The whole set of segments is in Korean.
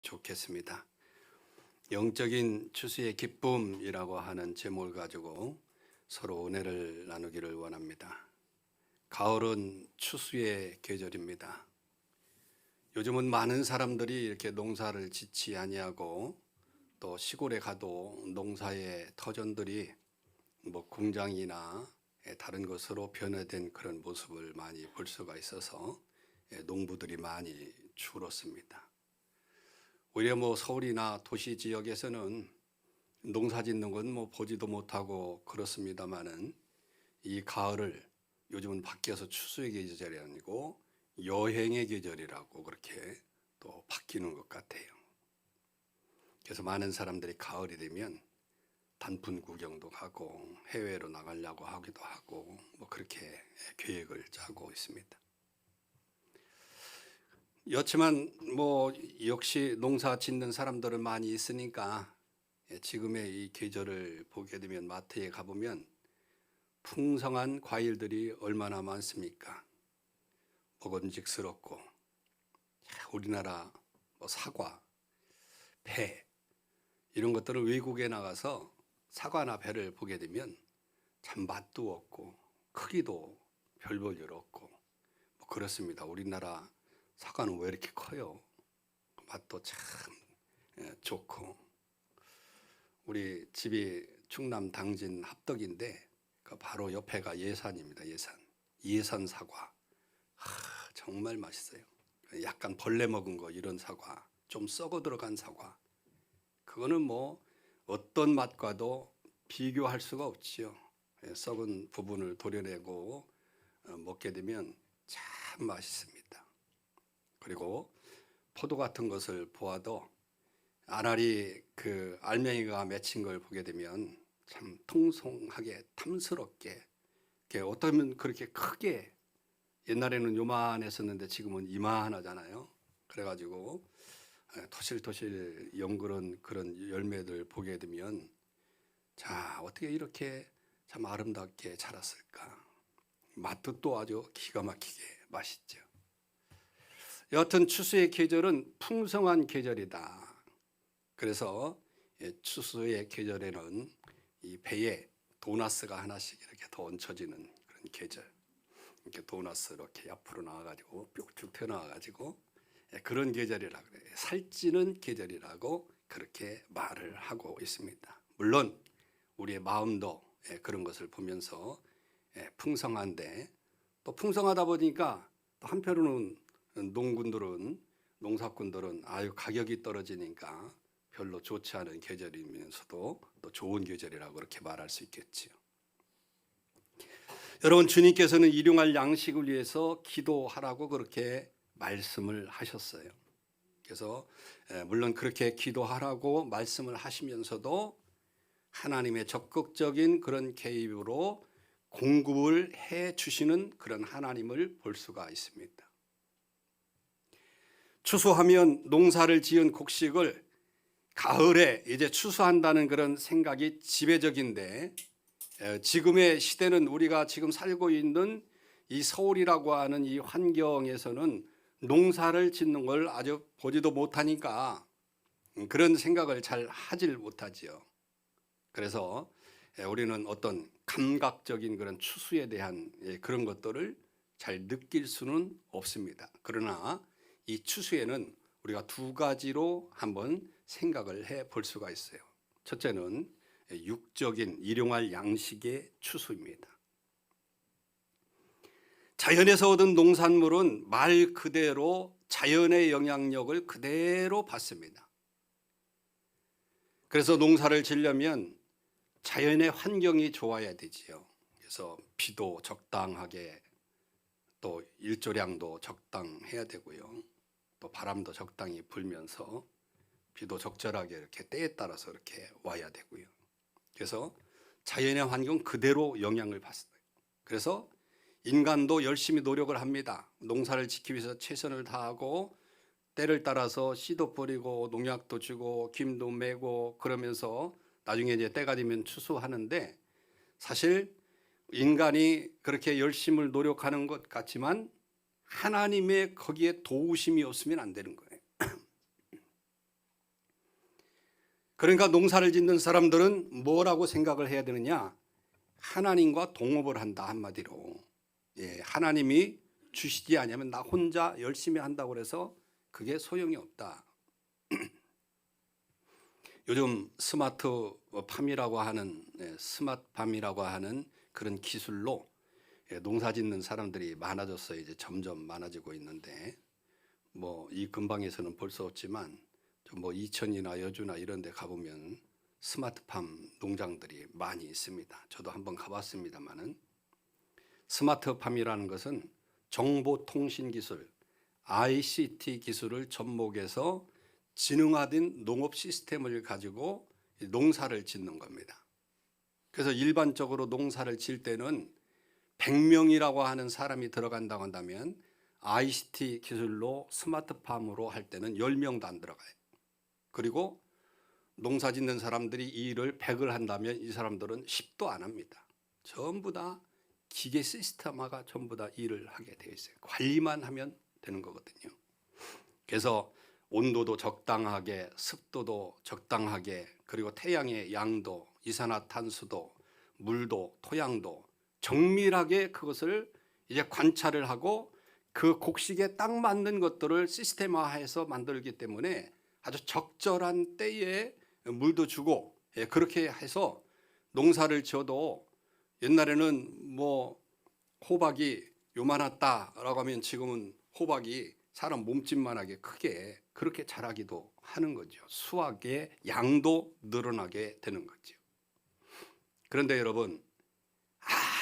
좋겠습니다. 영적인 추수의 기쁨이라고 하는 제목을 가지고 서로 은혜를 나누기를 원합니다. 가을은 추수의 계절입니다. 요즘은 많은 사람들이 이렇게 농사를 짓지 아니하고 또 시골에 가도 농사의 터전들이 공장이나 다른 것으로 변화된 그런 모습을 많이 볼 수가 있어서 농부들이 많이 줄었습니다. 오히려 서울이나 도시 지역에서는 농사 짓는 건 보지도 못하고 그렇습니다만은 이 가을을 요즘은 밖에서 추수의 계절이 아니고 여행의 계절이라고 그렇게 또 바뀌는 것 같아요. 그래서 많은 사람들이 가을이 되면 단풍 구경도 가고 해외로 나가려고 하기도 하고 그렇게 계획을 짜고 있습니다. 여치만 역시 농사 짓는 사람들은 많이 있으니까 지금의 이 계절을 보게 되면 마트에 가보면 풍성한 과일들이 얼마나 많습니까? 먹음직스럽고 우리나라 사과, 배 이런 것들을 외국에 나가서 사과나 배를 보게 되면 참 맛도 없고 크기도 별 볼 일 없고 그렇습니다. 우리나라 사과는 왜 이렇게 커요? 맛도 참 좋고 우리 집이 충남 당진 합덕인데 그 바로 옆에가 예산입니다. 예산 사과 정말 맛있어요. 약간 벌레 먹은 거 이런 사과, 좀 썩어 들어간 사과 그거는 어떤 맛과도 비교할 수가 없지요. 썩은 부분을 도려내고 먹게 되면 참 맛있습니다. 그리고 포도 같은 것을 보아도 알알이 그 알맹이가 맺힌 걸 보게 되면 참 통통하게 탐스럽게 어떠면 그렇게 크게 옛날에는 요만했었는데 지금은 이만하잖아요. 그래가지고 토실토실 연그런 그런 열매들 보게 되면 자 어떻게 이렇게 참 아름답게 자랐을까. 맛도 또 아주 기가 막히게 맛있죠. 여하튼 추수의 계절은 풍성한 계절이다. 그래서 추수의 계절에는 이 배에 도나스가 하나씩 이렇게 더 얹혀지는 그런 계절. 이렇게 도나스 이렇게 옆으로 나와가지고 뿅쭉 튀어나와가지고 그런 계절이라고 그래요. 살찌는 계절이라고 그렇게 말을 하고 있습니다. 물론 우리의 마음도 그런 것을 보면서 풍성한데 또 풍성하다 보니까 또 한편으로는 농사꾼들은 아유 가격이 떨어지니까 별로 좋지 않은 계절이면서도 또 좋은 계절이라고 그렇게 말할 수 있겠지요. 여러분 주님께서는 일용할 양식을 위해서 기도하라고 그렇게 말씀을 하셨어요. 그래서 물론 그렇게 기도하라고 말씀을 하시면서도 하나님의 적극적인 그런 개입으로 공급을 해 주시는 그런 하나님을 볼 수가 있습니다. 추수하면 농사를 지은 곡식을 가을에 이제 추수한다는 그런 생각이 지배적인데 지금의 시대는 우리가 지금 살고 있는 이 서울이라고 하는 이 환경에서는 농사를 짓는 걸 아주 보지도 못하니까 그런 생각을 잘 하질 못하지요. 그래서 우리는 어떤 감각적인 그런 추수에 대한 그런 것들을 잘 느낄 수는 없습니다. 그러나 이 추수에는 우리가 두 가지로 한번 생각을 해 볼 수가 있어요. 첫째는 육적인 일용할 양식의 추수입니다. 자연에서 얻은 농산물은 말 그대로 자연의 영향력을 그대로 받습니다. 그래서 농사를 지려면 자연의 환경이 좋아야 되지요. 그래서 비도 적당하게 또 일조량도 적당해야 되고요. 또 바람도 적당히 불면서 비도 적절하게 이렇게 때에 따라서 이렇게 와야 되고요. 그래서 자연의 환경 그대로 영향을 받습니다. 그래서 인간도 열심히 노력을 합니다. 농사를 지키기 위해서 최선을 다하고 때를 따라서 씨도 뿌리고 농약도 주고 김도 메고 그러면서 나중에 이제 때가 되면 추수하는데 사실 인간이 그렇게 열심을 노력하는 것 같지만 하나님의 거기에 도우심이 없으면 안 되는 거예요. 그러니까 농사를 짓는 사람들은 뭐라고 생각을 해야 되느냐? 하나님과 동업을 한다, 한마디로. 예, 하나님이 주시지 않으면 나 혼자 열심히 한다고 해서 그게 소용이 없다. 요즘 스마트팜이라고 하는 스마트팜이라고 하는 그런 기술로 농사 짓는 사람들이 많아졌어요. 이제 점점 많아지고 있는데 뭐 이 근방에서는 볼 수 없지만 뭐 이천이나 여주나 이런 데 가보면 스마트팜 농장들이 많이 있습니다. 저도 한번 가봤습니다만은 스마트팜이라는 것은 정보통신기술, ICT 기술을 접목해서 지능화된 농업 시스템을 가지고 농사를 짓는 겁니다. 그래서 일반적으로 농사를 질 때는 100명이라고 하는 사람이 들어간다고 한다면 ICT 기술로 스마트팜으로 할 때는 10명도 안 들어가요. 그리고 농사 짓는 사람들이 이 일을 100을 한다면 이 사람들은 10도 안 합니다. 전부 다 기계 시스템화가 전부 다 일을 하게 되어 있어요. 관리만 하면 되는 거거든요. 그래서 온도도 적당하게, 습도도 적당하게, 그리고 태양의 양도, 이산화탄소도, 물도, 토양도 정밀하게 그것을 이제 관찰을 하고 그 곡식에 딱 맞는 것들을 시스템화해서 만들기 때문에 아주 적절한 때에 물도 주고 그렇게 해서 농사를 지어도 옛날에는 뭐 호박이 요만하다라고 하면 지금은 호박이 사람 몸집만하게 크게 그렇게 자라기도 하는 거죠. 수확의 양도 늘어나게 되는 거죠. 그런데 여러분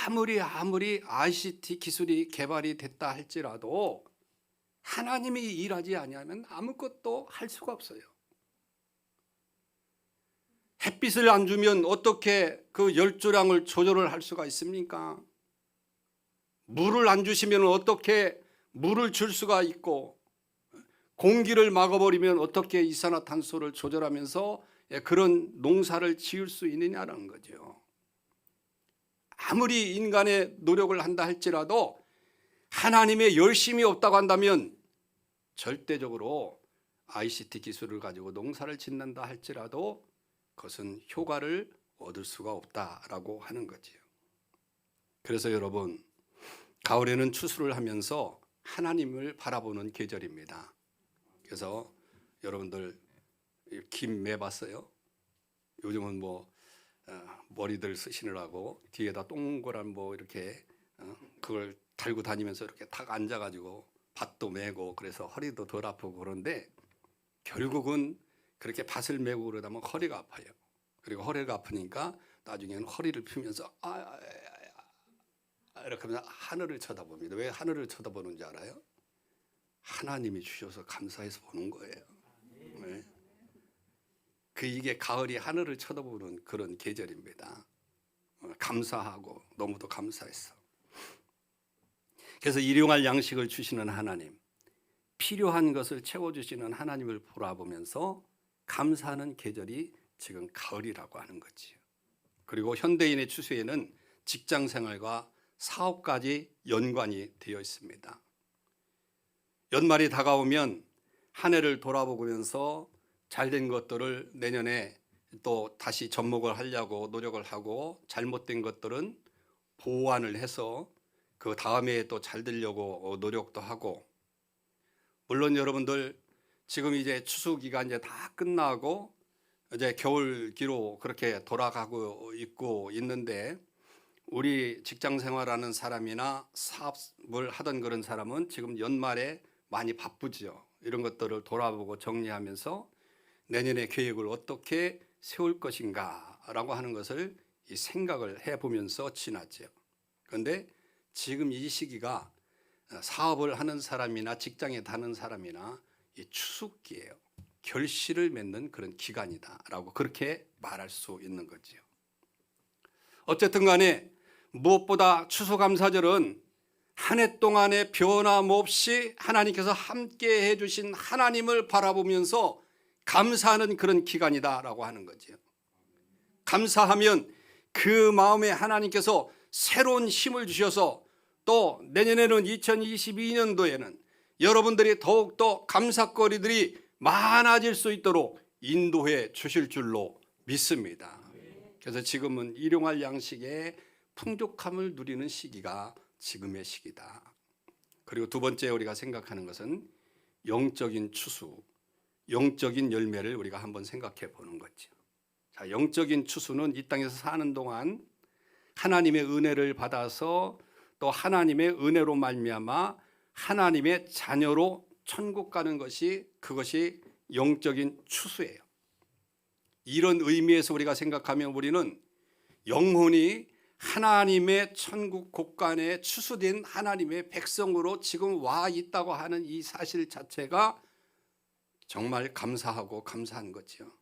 아무리 ICT 기술이 개발이 됐다 할지라도 하나님이 일하지 아니하면 아무것도 할 수가 없어요. 햇빛을 안 주면 어떻게 그 열조량을 조절을 할 수가 있습니까? 물을 안 주시면 어떻게 물을 줄 수가 있고, 공기를 막아버리면 어떻게 이산화탄소를 조절하면서 그런 농사를 지을 수 있느냐는 거죠. 아무리 인간의 노력을 한다 할지라도 하나님의 열심이 없다고 한다면 절대적으로 ICT 기술을 가지고 농사를 짓는다 할지라도 그것은 효과를 얻을 수가 없다라고 하는 거지요. 그래서 여러분 가을에는 추수를 하면서 하나님을 바라보는 계절입니다. 그래서 여러분들 김 매봤어요? 요즘은 뭐 머리들 쓰시느라고 뒤에다 동그란 뭐 이렇게 그걸 달고 다니면서 이렇게 탁 앉아가지고 밭도 메고 그래서 허리도 덜 아프고 그런데 결국은 그렇게 밭을 메고 그러다 보면 허리가 아파요. 그리고 허리가 아프니까 나중에는 허리를 펴면서 이렇게 하면서 하늘을 쳐다봅니다. 왜 하늘을 쳐다보는지 알아요? 하나님이 주셔서 감사해서 보는 거예요. 네. 이게 가을이 하늘을 쳐다보는 그런 계절입니다. 감사하고 너무도 감사했어. 그래서 일용할 양식을 주시는 하나님, 필요한 것을 채워주시는 하나님을 바라보면서 감사하는 계절이 지금 가을이라고 하는 거지요. 그리고 현대인의 추수에는 직장 생활과 사업까지 연관이 되어 있습니다. 연말이 다가오면 한 해를 돌아보면서 잘된 것들을 내년에 또 다시 접목을 하려고 노력을 하고 잘못된 것들은 보완을 해서 그 다음에 또 잘 되려고 노력도 하고, 물론 여러분들 지금 이제 추수 기간 이제 다 끝나고 이제 겨울기로 그렇게 돌아가고 있는데 우리 직장 생활하는 사람이나 사업을 하던 그런 사람은 지금 연말에 많이 바쁘죠. 이런 것들을 돌아보고 정리하면서 내년의 계획을 어떻게 세울 것인가라고 하는 것을 생각을 해보면서 지나죠. 그런데 지금 이 시기가 사업을 하는 사람이나 직장에 다니는 사람이나 이 추수기예요. 결실을 맺는 그런 기간이다라고 그렇게 말할 수 있는 거지요. 어쨌든 간에 무엇보다 추수감사절은 한 해 동안의 변함없이 하나님께서 함께 해주신 하나님을 바라보면서 감사하는 그런 기간이다라고 하는 거지요. 감사하면 그 마음에 하나님께서 새로운 힘을 주셔서 또 내년에는 2022년도에는 여러분들이 더욱더 감사거리들이 많아질 수 있도록 인도해 주실 줄로 믿습니다. 그래서 지금은 일용할 양식의 풍족함을 누리는 시기가 지금의 시기다. 그리고 두 번째 우리가 생각하는 것은 영적인 추수, 영적인 열매를 우리가 한번 생각해 보는 거죠. 자, 영적인 추수는 이 땅에서 사는 동안 하나님의 은혜를 받아서 또 하나님의 은혜로 말미암아 하나님의 자녀로 천국 가는 것이, 그것이 영적인 추수예요. 이런 의미에서 우리가 생각하면 우리는 영혼이 하나님의 천국 곳간에 추수된 하나님의 백성으로 지금 와 있다고 하는 이 사실 자체가 정말 감사하고 감사한 거죠.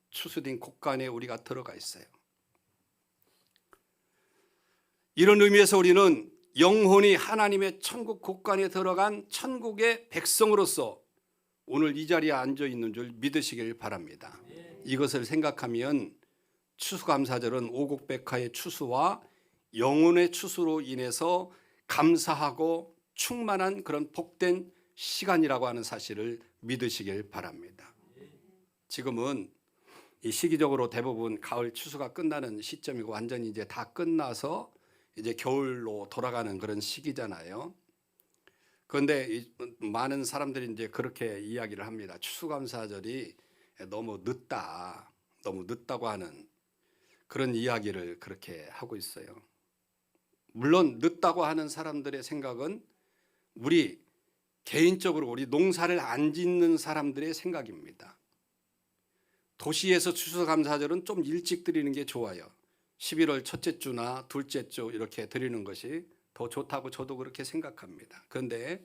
추수된 곳간에 우리가 들어가 있어요. 이런 의미에서 우리는 영혼이 하나님의 천국 곳간에 들어간 천국의 백성으로서 오늘 이 자리에 앉아 있는 줄 믿으시길 바랍니다. 이것을 생각하면 추수감사절은 오곡백화의 추수와 영혼의 추수로 인해서 감사하고 충만한 그런 복된 시간이라고 하는 사실을 믿으시길 바랍니다. 지금은 이 시기적으로 대부분 가을 추수가 끝나는 시점이고 완전히 이제 다 끝나서 이제 겨울로 돌아가는 그런 시기잖아요. 그런데 많은 사람들이 이제 그렇게 이야기를 합니다. 추수감사절이 너무 늦다, 너무 늦다고 하는 그런 이야기를 그렇게 하고 있어요. 물론 늦다고 하는 사람들의 생각은 우리 개인적으로 우리 농사를 안 짓는 사람들의 생각입니다. 도시에서 추수감사절은 좀 일찍 드리는 게 좋아요. 11월 첫째 주나 둘째 주 이렇게 드리는 것이 더 좋다고 저도 그렇게 생각합니다. 그런데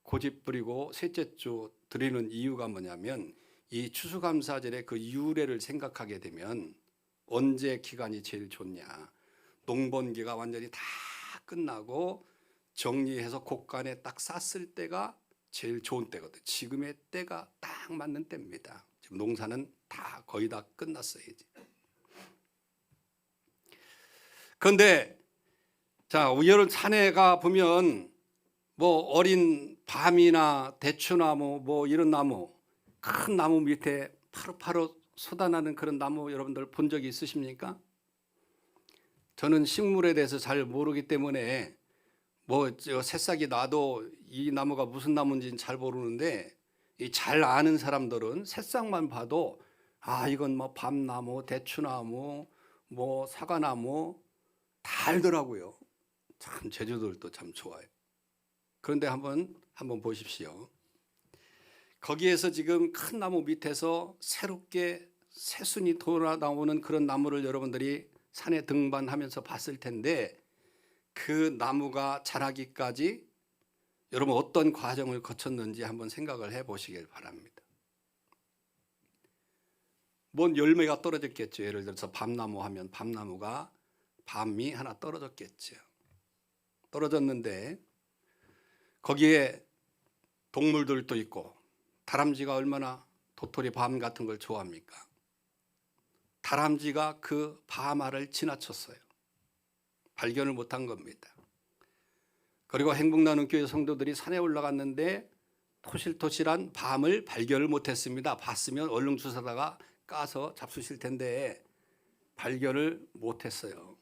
고집 부리고 셋째 주 드리는 이유가 뭐냐면 이 추수감사절의 그 유래를 생각하게 되면 언제 기간이 제일 좋냐, 농번기가 완전히 다 끝나고 정리해서 곡간에 딱 쌌을 때가 제일 좋은 때거든요. 지금의 때가 딱 맞는 때입니다. 지금 농사는 다 거의 다 끝났어요 이제. 그런데 자, 여름 산에 가 보면 뭐 어린 밤이나 대추나무 뭐 이런 나무, 큰 나무 밑에 파릇파릇 솟아나는 그런 나무 여러분들 본 적이 있으십니까? 저는 식물에 대해서 잘 모르기 때문에 뭐 새싹이 나도 이 나무가 무슨 나무인지는 잘 모르는데 이 잘 아는 사람들은 새싹만 봐도 아 이건 뭐 밤나무, 대추나무, 뭐 사과나무 다 알더라고요. 참 제주도들도 참 좋아요. 그런데 한번 보십시오. 거기에서 지금 큰 나무 밑에서 새롭게 새순이 돌아 나오는 그런 나무를 여러분들이 산에 등반하면서 봤을 텐데 그 나무가 자라기까지 여러분 어떤 과정을 거쳤는지 한번 생각을 해 보시길 바랍니다. 뭔 열매가 떨어졌겠죠. 예를 들어서 밤나무 하면 밤나무가 밤이 하나 떨어졌겠죠. 떨어졌는데 거기에 동물들도 있고 다람쥐가 얼마나 도토리 밤 같은 걸 좋아합니까? 다람쥐가 그 밤알을 지나쳤어요. 발견을 못한 겁니다. 그리고 행복나눔 교회 성도들이 산에 올라갔는데 토실토실한 밤을 발견을 못했습니다. 봤으면 얼른 주워다가 까서 잡수실 텐데 발견을 못했어요.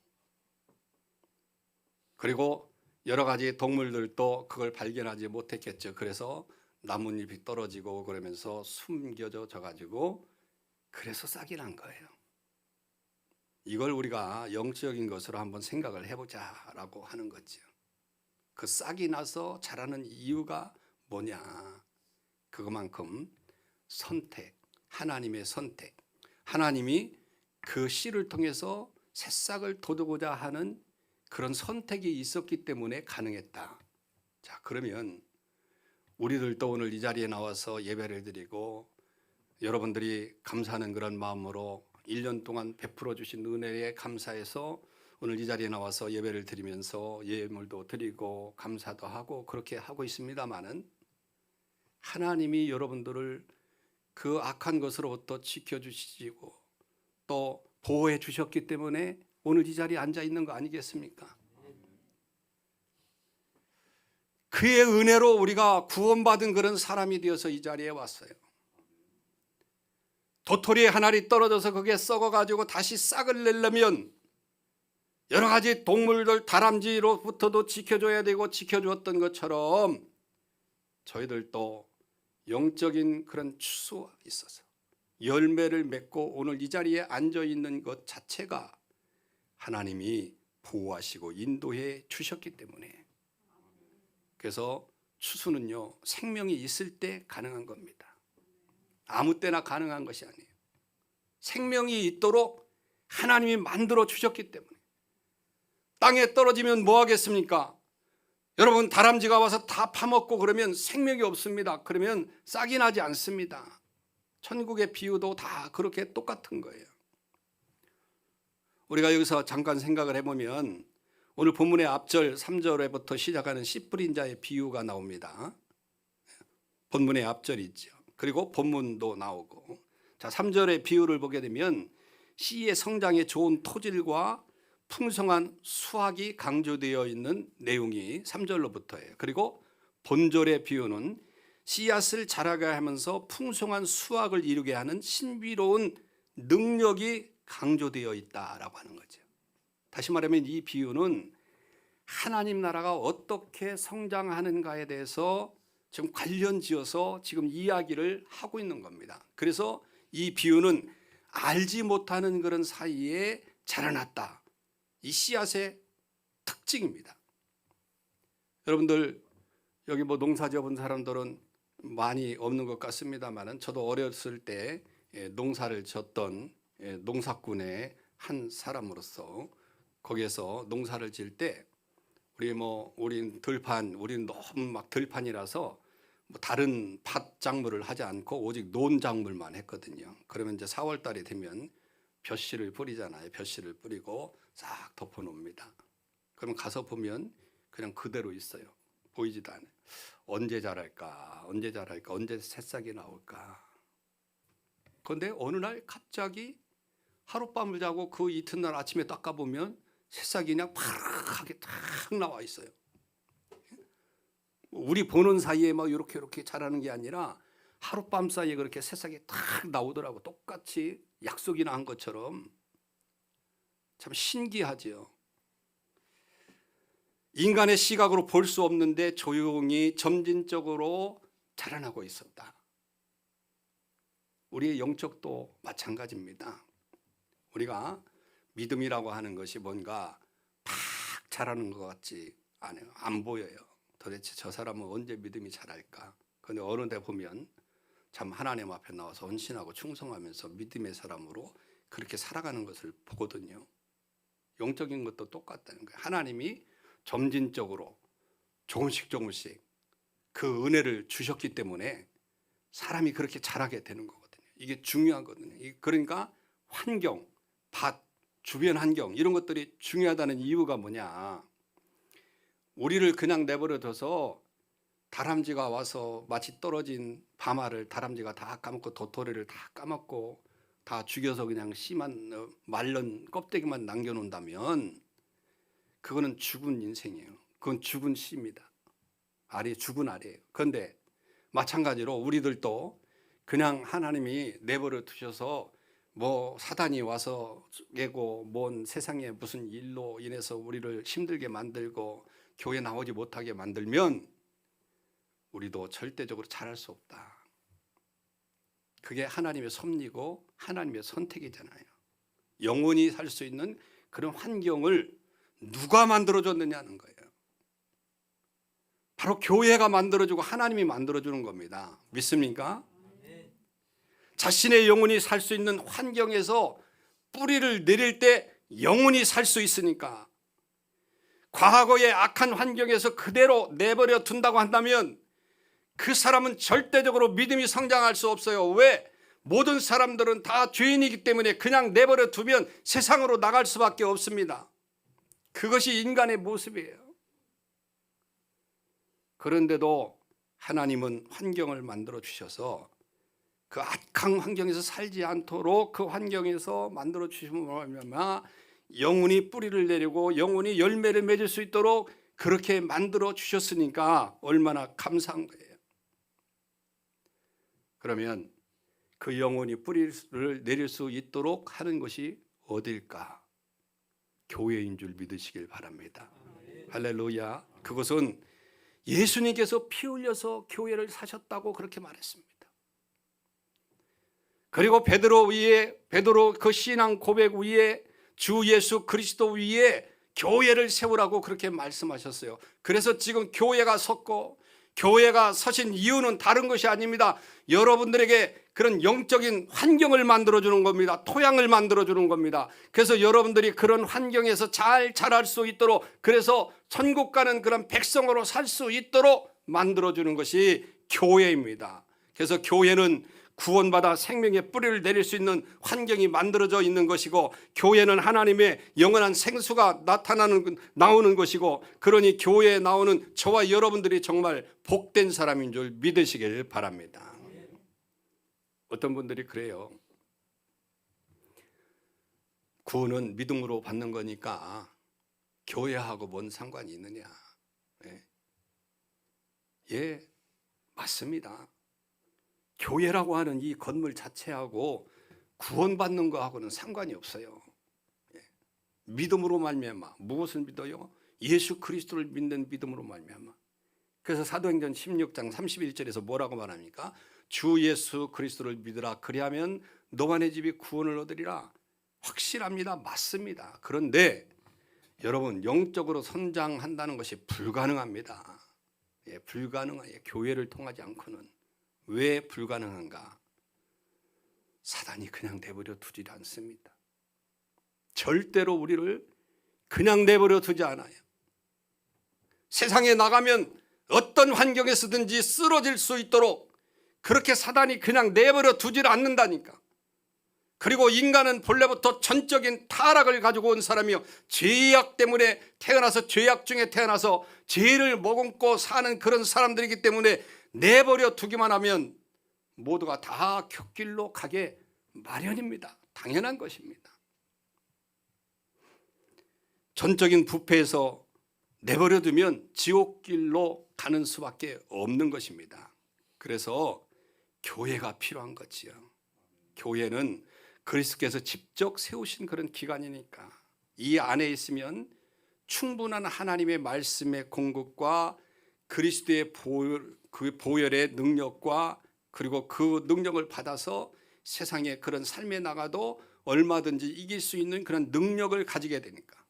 그리고 여러 가지 동물들도 그걸 발견하지 못했겠죠. 그래서 나뭇잎이 떨어지고 그러면서 숨겨져 가지고 그래서 싹이 난 거예요. 이걸 우리가 영적인 것으로 한번 생각을 해보자라고 하는 거죠. 그 싹이 나서 자라는 이유가 뭐냐? 그것만큼 선택, 하나님의 선택, 하나님이 그 씨를 통해서 새싹을 돋우고자 하는 그런 선택이 있었기 때문에 가능했다. 자, 그러면 우리들도 오늘 이 자리에 나와서 예배를 드리고 여러분들이 감사하는 그런 마음으로 1년 동안 베풀어 주신 은혜에 감사해서 오늘 이 자리에 나와서 예배를 드리면서 예물도 드리고 감사도 하고 그렇게 하고 있습니다마는 하나님이 여러분들을 그 악한 것으로부터 지켜주시고 또 보호해 주셨기 때문에 오늘 이 자리에 앉아 있는 거 아니겠습니까? 그의 은혜로 우리가 구원받은 그런 사람이 되어서 이 자리에 왔어요. 도토리 한 알이 떨어져서 그게 썩어가지고 다시 싹을 내려면 여러 가지 동물들 다람쥐로부터도 지켜줘야 되고 지켜주었던 것처럼 저희들도 영적인 그런 추수가 있어서 열매를 맺고 오늘 이 자리에 앉아 있는 것 자체가 하나님이 보호하시고 인도해 주셨기 때문에, 그래서 추수는요 생명이 있을 때 가능한 겁니다. 아무 때나 가능한 것이 아니에요. 생명이 있도록 하나님이 만들어 주셨기 때문에. 땅에 떨어지면 뭐 하겠습니까? 여러분, 다람쥐가 와서 다 파먹고 그러면 생명이 없습니다. 그러면 싹이 나지 않습니다. 천국의 비유도 다 그렇게 똑같은 거예요. 우리가 여기서 잠깐 생각을 해보면 오늘 본문의 앞절 3절에부터 시작하는 씨 뿌린 자의 비유가 나옵니다. 본문의 앞절이 있죠. 그리고 본문도 나오고, 자 3절의 비유를 보게 되면 씨의 성장에 좋은 토질과 풍성한 수확이 강조되어 있는 내용이 3절로부터예요. 그리고 본절의 비유는 씨앗을 자라게 하면서 풍성한 수확을 이루게 하는 신비로운 능력이 강조되어 있다라고 하는 거죠. 다시 말하면 이 비유는 하나님 나라가 어떻게 성장하는가에 대해서 지금 관련지어서 지금 이야기를 하고 있는 겁니다. 그래서 이 비유는 알지 못하는 그런 사이에 자라났다, 이 씨앗의 특징입니다. 여러분들 여기 뭐 농사 지어본 사람들은 많이 없는 것 같습니다만은 저도 어렸을 때 농사를 졌던 농사꾼의 한 사람으로서 거기에서 농사를 지을 때 우린 들판, 우리는 너무 막 들판이라서 뭐 다른 팥 작물을 하지 않고 오직 논 작물만 했거든요. 그러면 이제 4월 달이 되면 벼씨를 뿌리잖아요. 벼씨를 뿌리고 싹 덮어 놓습니다. 그러면 가서 보면 그냥 그대로 있어요. 보이지도 않아요. 언제 자랄까, 언제 새싹이 나올까. 그런데 어느 날 갑자기 하룻밤을 자고 그 이튿날 아침에 딱 가보면 새싹이 그냥 파랗게 탁 나와 있어요. 우리 보는 사이에 막 이렇게 자라는 게 아니라 하룻밤 사이에 그렇게 새싹이 탁 나오더라고. 똑같이 약속이나 한 것처럼. 참 신기하죠. 인간의 시각으로 볼 수 없는데 조용히 점진적으로 자라나고 있었다. 우리의 영적도 마찬가지입니다. 우리가 믿음이라고 하는 것이 뭔가 팍 자라는 것 같지 않아요. 안 보여요. 도대체 저 사람은 언제 믿음이 자랄까. 그런데 어느 데 보면 참 하나님 앞에 나와서 헌신하고 충성하면서 믿음의 사람으로 그렇게 살아가는 것을 보거든요. 영적인 것도 똑같다는 거예요. 하나님이 점진적으로 조금씩 그 은혜를 주셨기 때문에 사람이 그렇게 자라게 되는 거거든요. 이게 중요하거든요. 그러니까 환경, 밭, 주변 환경 이런 것들이 중요하다는 이유가 뭐냐. 우리를 그냥 내버려둬서 다람쥐가 와서 마치 떨어진 밤알을 다람쥐가 다 까먹고 도토리를 다 까먹고 다 죽여서 그냥 씨만 말른 껍데기만 남겨놓는다면 그거는 죽은 인생이에요. 그건 죽은 씨입니다. 알이 죽은 알이에요. 그런데 마찬가지로 우리들도 그냥 하나님이 내버려 두셔서 뭐 사단이 와서 깨고 뭔 세상에 무슨 일로 인해서 우리를 힘들게 만들고 교회 나오지 못하게 만들면 우리도 절대적으로 잘할 수 없다. 그게 하나님의 섭리고 하나님의 선택이잖아요. 영원히 살 수 있는 그런 환경을 누가 만들어줬느냐는 거예요. 바로 교회가 만들어주고 하나님이 만들어주는 겁니다. 믿습니까? 자신의 영혼이 살 수 있는 환경에서 뿌리를 내릴 때 영혼이 살 수 있으니까. 과거의 악한 환경에서 그대로 내버려 둔다고 한다면 그 사람은 절대적으로 믿음이 성장할 수 없어요. 왜? 모든 사람들은 다 죄인이기 때문에 그냥 내버려 두면 세상으로 나갈 수밖에 없습니다. 그것이 인간의 모습이에요. 그런데도 하나님은 환경을 만들어 주셔서 그 악한 환경에서 살지 않도록 그 환경에서 만들어 주시면 영혼이 뿌리를 내리고 영혼이 열매를 맺을 수 있도록 그렇게 만들어 주셨으니까 얼마나 감사한 거예요. 그러면 그 영혼이 뿌리를 내릴 수 있도록 하는 것이 어딜까? 교회인 줄 믿으시길 바랍니다. 할렐루야. 그것은 예수님께서 피 흘려서 교회를 사셨다고 그렇게 말했습니다. 그리고 베드로 그 신앙 고백 위에 주 예수 그리스도 위에 교회를 세우라고 그렇게 말씀하셨어요. 그래서 지금 교회가 섰고, 교회가 서신 이유는 다른 것이 아닙니다. 여러분들에게 그런 영적인 환경을 만들어주는 겁니다. 토양을 만들어주는 겁니다. 그래서 여러분들이 그런 환경에서 잘 자랄 수 있도록, 그래서 천국 가는 그런 백성으로 살 수 있도록 만들어주는 것이 교회입니다. 그래서 교회는 구원받아 생명의 뿌리를 내릴 수 있는 환경이 만들어져 있는 것이고, 교회는 하나님의 영원한 생수가 나오는 것이고, 그러니 교회에 나오는 저와 여러분들이 정말 복된 사람인 줄 믿으시길 바랍니다. 어떤 분들이 그래요. 구원은 믿음으로 받는 거니까 교회하고 뭔 상관이 있느냐. 예, 맞습니다. 교회라고 하는 이 건물 자체하고 구원받는 거하고는 상관이 없어요. 믿음으로 말미암아. 무엇을 믿어요? 예수 그리스도를 믿는 믿음으로 말미암아. 그래서 사도행전 16장 31절에서 뭐라고 말합니까? 주 예수 그리스도를 믿으라. 그리하면 너와 내 집이 구원을 얻으리라. 확실합니다. 맞습니다. 그런데 여러분, 영적으로 성장한다는 것이 불가능합니다. 불가능해요. 교회를 통하지 않고는. 왜 불가능한가? 사단이 그냥 내버려 두지 않습니다. 절대로 우리를 그냥 내버려 두지 않아요. 세상에 나가면 어떤 환경에서든지 쓰러질 수 있도록 그렇게 사단이 그냥 내버려 두질 않는다니까. 그리고 인간은 본래부터 전적인 타락을 가지고 온 사람이요, 죄악 때문에 태어나서 죄악 중에 태어나서 죄를 머금고 사는 그런 사람들이기 때문에 내버려 두기만 하면 모두가 다 곁길로 가게 마련입니다. 당연한 것입니다. 전적인 부패에서 내버려 두면 지옥길로 가는 수밖에 없는 것입니다. 그래서 교회가 필요한 거지요. 교회는 그리스도께서 직접 세우신 그런 기관이니까 이 안에 있으면 충분한 하나님의 말씀의 공급과 그리스도의 그 보혈의 능력과, 그리고 그 능력을 받아서 세상에 그런 삶에 나가도 얼마든지 이길 수 있는 그런 능력을 가지게 되니까.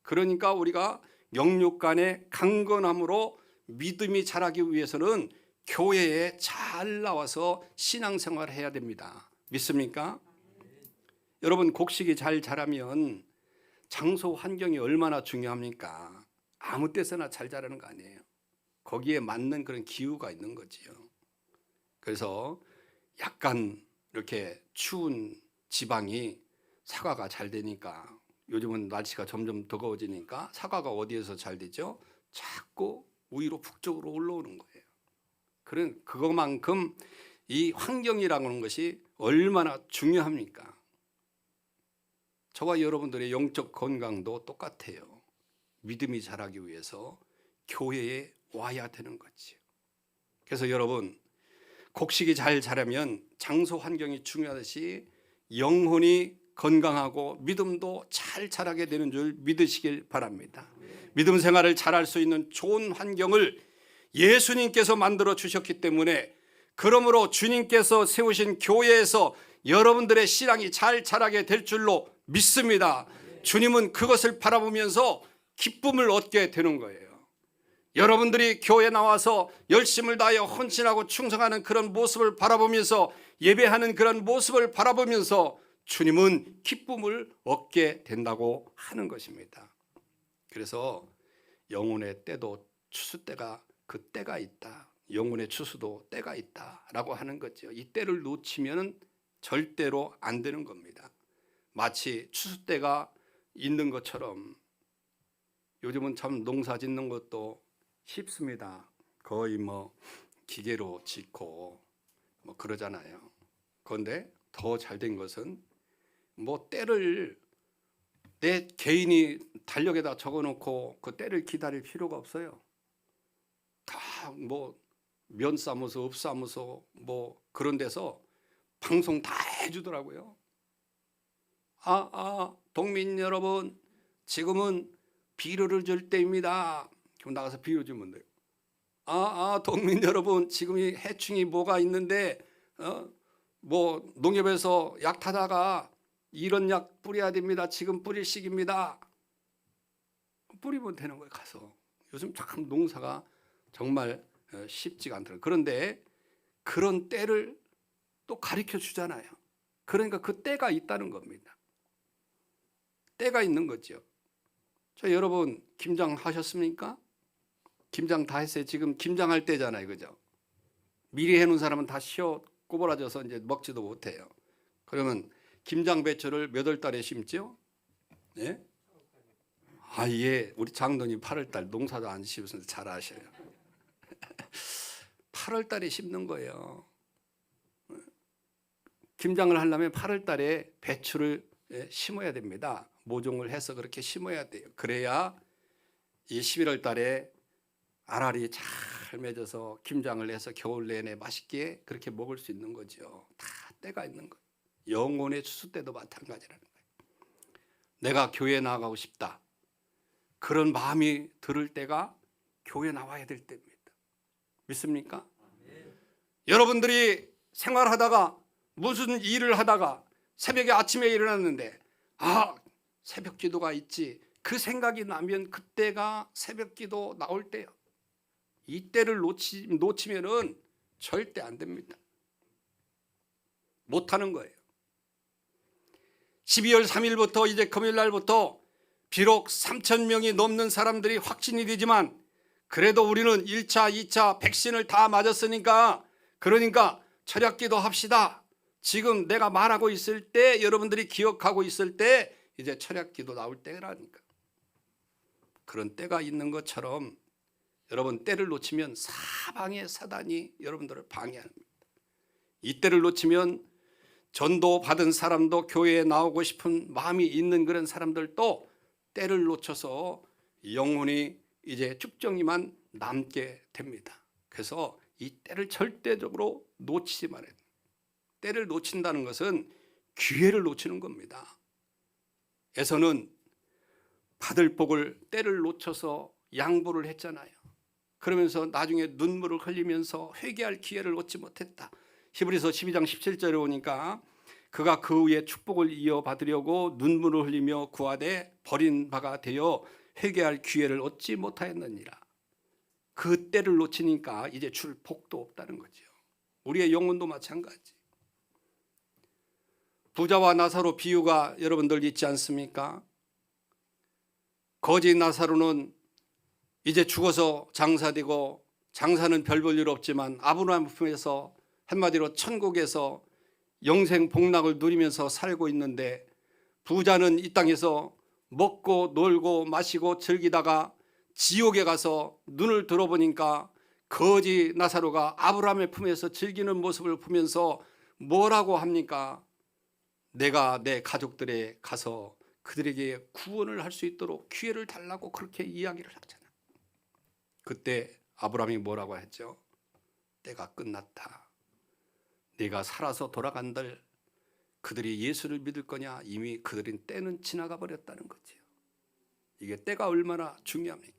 그러니까 우리가 영육 간의 강건함으로 믿음이 자라기 위해서는 교회에 잘 나와서 신앙생활을 해야 됩니다. 믿습니까? 여러분, 곡식이 잘 자라면 장소 환경이 얼마나 중요합니까? 아무 때서나 잘 자라는 거 아니에요. 거기에 맞는 그런 기후가 있는 거지요. 그래서 약간 이렇게 추운 지방이 사과가 잘 되니까, 요즘은 날씨가 점점 더워지니까 사과가 어디에서 잘 되죠? 자꾸 위로 북쪽으로 올라오는 거예요. 그것만큼 이 환경이라는 고 것이 얼마나 중요합니까? 저와 여러분들의 영적 건강도 똑같아요. 믿음이 자라기 위해서 교회에 와야 되는 거지요. 그래서 여러분, 곡식이 잘 자라면 장소 환경이 중요하듯이 영혼이 건강하고 믿음도 잘 자라게 되는 줄 믿으시길 바랍니다. 믿음 생활을 잘할 수 있는 좋은 환경을 예수님께서 만들어 주셨기 때문에, 그러므로 주님께서 세우신 교회에서 여러분들의 신앙이 잘 자라게 될 줄로 믿습니다. 주님은 그것을 바라보면서 기쁨을 얻게 되는 거예요. 여러분들이 교회에 나와서 열심을 다하여 헌신하고 충성하는 그런 모습을 바라보면서, 예배하는 그런 모습을 바라보면서 주님은 기쁨을 얻게 된다고 하는 것입니다. 그래서 영혼의 때도 추수 때가 그 때가 있다. 영혼의 추수도 때가 있다라고 하는 거죠. 이 때를 놓치면 절대로 안 되는 겁니다. 마치 추수 때가 있는 것처럼 요즘은 참 농사 짓는 것도 쉽습니다. 거의 기계로 짓고 그러잖아요. 그런데 더 잘된 것은 때를 내 개인이 달력에다 적어놓고 그 때를 기다릴 필요가 없어요. 다 면사무소, 읍사무소 그런 데서 방송 다 해주더라고요. 동민 여러분, 지금은 비료를 줄 때입니다. 그럼 나가서 비료 주면 돼요. 동민 여러분, 지금 이 해충이 뭐가 있는데 뭐 농협에서 약 타다가 이런 약 뿌려야 됩니다. 지금 뿌릴 시기입니다. 뿌리면 되는 거예요. 가서. 요즘 참 농사가 정말 쉽지가 않더라고요. 그런데 그런 때를 또 가르쳐 주잖아요. 그러니까 그 때가 있다는 겁니다. 때가 있는 거죠. 저 여러분 김장 하셨습니까? 김장 다 했어요. 지금 김장할 때잖아요. 그죠? 미리 해놓은 사람은 다 쉬어 꼬부라져서 이제 먹지도 못해요. 그러면 김장 배추를 몇 월 달에 심죠? 네? 예. 우리 장로님 8월 달 농사도 안 심어서 잘 아셔요. 8월 달에 심는 거예요. 김장을 하려면 8월 달에 배추를 심어야 됩니다. 모종을 해서 그렇게 심어야 돼요. 그래야 이 11월 달에 알알이 잘 맺어서 김장을 해서 겨울 내내 맛있게 그렇게 먹을 수 있는 거죠. 다 때가 있는 거예요. 영혼의 추수 때도 마찬가지라는 거예요. 내가 교회에 나가고 싶다. 그런 마음이 들을 때가 교회에 나와야 될 때입니다. 믿습니까? 여러분들이 생활하다가 무슨 일을 하다가 새벽에 아침에 일어났는데 새벽 기도가 있지, 그 생각이 나면 그때가 새벽 기도 나올 때요. 이 때를 놓치면은 절대 안 됩니다. 못하는 거예요. 12월 3일부터 이제 금요일 날부터 비록 3,000명이 넘는 사람들이 확진이 되지만 그래도 우리는 1차, 2차 백신을 다 맞았으니까 그러니까 철야기도 합시다. 지금 내가 말하고 있을 때 여러분들이 기억하고 있을 때 이제 철야기도 나올 때라니까. 그런 때가 있는 것처럼 여러분 때를 놓치면 사방의 사단이 여러분들을 방해합니다. 이 때를 놓치면 전도 받은 사람도 교회에 나오고 싶은 마음이 있는 그런 사람들도 때를 놓쳐서 영혼이 이제 쭉정이만 남게 됩니다. 그래서 이 때를 절대적으로 놓치지 말아야 돼요. 때를 놓친다는 것은 기회를 놓치는 겁니다. 에서는 받을 복을 때를 놓쳐서 양보를 했잖아요. 그러면서 나중에 눈물을 흘리면서 회개할 기회를 얻지 못했다. 히브리서 12장 17절에 오니까 그가 그 후에 축복을 이어받으려고 눈물을 흘리며 구하되 버린 바가 되어 회개할 기회를 얻지 못하였느니라. 그 때를 놓치니까 이제 줄 복도 없다는 거죠. 우리의 영혼도 마찬가지. 부자와 나사로 비유가 여러분들 있지 않습니까? 거지 나사로는 이제 죽어서 장사되고 장사는 별 볼 일 없지만 아브라함 품에서 한마디로 천국에서 영생 복락을 누리면서 살고 있는데, 부자는 이 땅에서 먹고 놀고 마시고 즐기다가 지옥에 가서 눈을 들어보니까 거지 나사로가 아브라함의 품에서 즐기는 모습을 보면서 뭐라고 합니까? 내가 내 가족들에 가서 그들에게 구원을 할 수 있도록 기회를 달라고 그렇게 이야기를 하잖아요. 그때 아브라함이 뭐라고 했죠? 때가 끝났다. 네가 살아서 돌아간들 그들이 예수를 믿을 거냐? 이미 그들은 때는 지나가 버렸다는 거죠. 이게 때가 얼마나 중요합니까?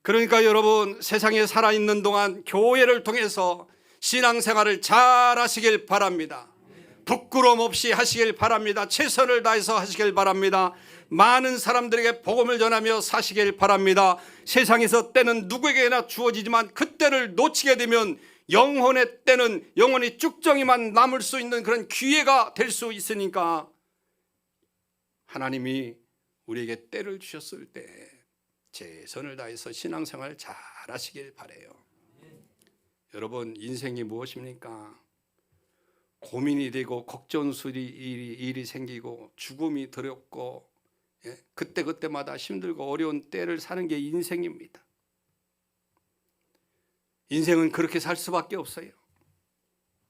그러니까 여러분, 세상에 살아있는 동안 교회를 통해서 신앙생활을 잘 하시길 바랍니다. 부끄러움 없이 하시길 바랍니다. 최선을 다해서 하시길 바랍니다. 많은 사람들에게 복음을 전하며 사시길 바랍니다. 세상에서 때는 누구에게나 주어지지만 그 때를 놓치게 되면 영혼의 때는 영혼이 쭉정이만 남을 수 있는 그런 기회가 될 수 있으니까 하나님이 우리에게 때를 주셨을 때 최선을 다해서 신앙생활 잘 하시길 바라요. 여러분, 인생이 무엇입니까? 고민이 되고 걱정스러운 일이 생기고 죽음이 두렵고 그때마다 힘들고 어려운 때를 사는 게 인생입니다. 인생은 그렇게 살 수밖에 없어요.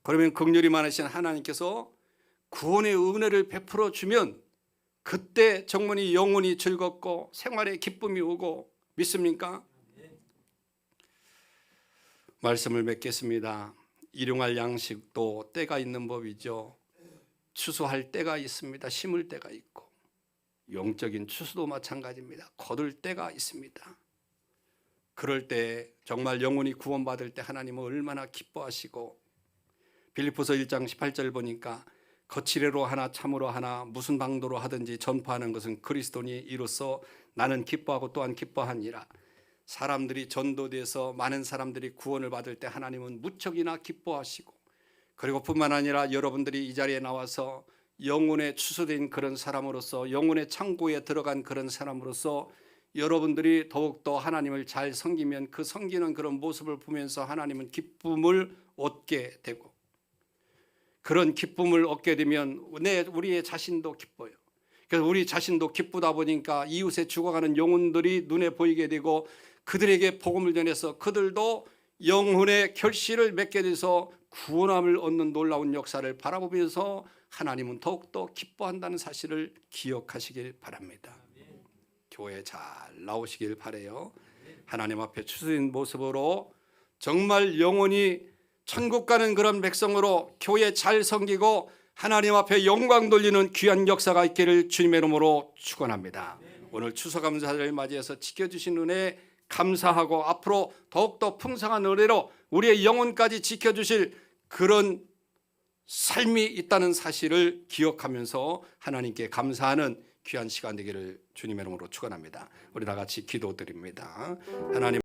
그러면 긍휼이 많으신 하나님께서 구원의 은혜를 베풀어 주면 그때 정말 영혼이 즐겁고 생활에 기쁨이 오고, 믿습니까? 말씀을 맺겠습니다. 일용할 양식도 때가 있는 법이죠. 추수할 때가 있습니다. 심을 때가 있고, 영적인 추수도 마찬가지입니다. 거둘 때가 있습니다. 그럴 때 정말 영혼이 구원받을 때 하나님은 얼마나 기뻐하시고, 빌립보서 1장 18절 보니까 거칠애로 하나 참으로 하나 무슨 방도로 하든지 전파하는 것은 그리스도니 이로써 나는 기뻐하고 또한 기뻐하니라. 사람들이 전도돼서 많은 사람들이 구원을 받을 때 하나님은 무척이나 기뻐하시고, 그리고 뿐만 아니라 여러분들이 이 자리에 나와서 영혼에 추수된 그런 사람으로서, 영혼의 창고에 들어간 그런 사람으로서 여러분들이 더욱더 하나님을 잘 섬기면 그 섬기는 그런 모습을 보면서 하나님은 기쁨을 얻게 되고, 그런 기쁨을 얻게 되면 우리의 자신도 기뻐요. 그래서 우리 자신도 기쁘다 보니까 이웃에 죽어가는 영혼들이 눈에 보이게 되고, 그들에게 복음을 전해서 그들도 영혼의 결실을 맺게 돼서 구원함을 얻는 놀라운 역사를 바라보면서 하나님은 더욱더 기뻐한다는 사실을 기억하시길 바랍니다. 교회 잘 나오시길 바라요. 하나님 앞에 추수된 모습으로 정말 영혼이 천국 가는 그런 백성으로 교회 잘 섬기고 하나님 앞에 영광 돌리는 귀한 역사가 있기를 주님의 이름으로 축원합니다. 오늘 추수감사절을 맞이해서 지켜주신 은혜 감사하고, 앞으로 더욱더 풍성한 은혜로 우리의 영혼까지 지켜주실 그런 삶이 있다는 사실을 기억하면서 하나님께 감사하는 귀한 시간 되기를 주님의 이름으로 축원합니다. 우리 다 같이 기도드립니다. 하나님